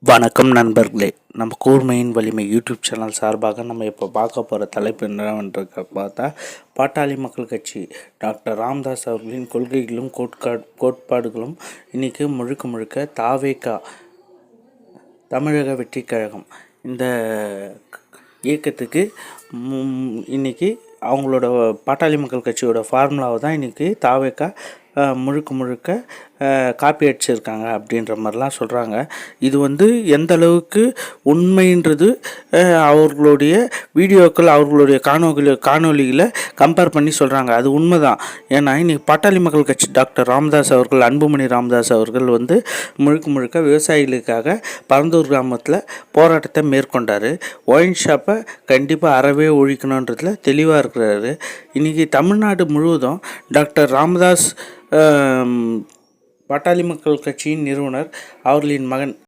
வணக்கம் நண்பர்களே. நம்ம கூர்மையின் வலிமை யூடியூப் சேனல் சார்பாக நம்ம இப்போ பார்க்க போகிற தலைப்பு என்னவென்று பார்த்தா, பாட்டாளி மக்கள் கட்சி டாக்டர் ராமதாஸ் அவர்களின் கொள்கைகளும் கோட்பாடுகளும் இன்றைக்கி முழுக்க முழுக்க தாவேகா தமிழக வெற்றி கழகம் இந்த இயக்கத்துக்கு இன்றைக்கி அவங்களோட பாட்டாளி மக்கள் கட்சியோட ஃபார்முலாவை தான் இன்றைக்கி தாவேகா முழுக்க முழுக்க காப்பி அடிச்சிருக்காங்க அப்படின்ற மாதிரிலாம் சொல்கிறாங்க. இது எந்த அளவுக்கு உண்மைன்றது அவர்களுடைய வீடியோக்கள், அவர்களுடைய காணொலிகளை கம்பேர் பண்ணி சொல்கிறாங்க. அது உண்மை தான். ஏன்னா இன்றைக்கி பாட்டாளி மக்கள் கட்சி டாக்டர் ராமதாஸ் அவர்கள், அன்புமணி ராமதாஸ் அவர்கள் முழுக்க முழுக்க விவசாயிகளுக்காக பரந்தூர் கிராமத்தில் போராட்டத்தை மேற்கொண்டார். ஒயின் ஷாப்பை கண்டிப்பாக அறவே ஒழிக்கணுன்றதுல தெளிவாக இருக்கிறாரு. இன்றைக்கி தமிழ்நாடு முழுவதும் டாக்டர் ராமதாஸ் பாட்டாளி மக்கள் கட்சியின் நிறுவனர் அவர்களின் மகன்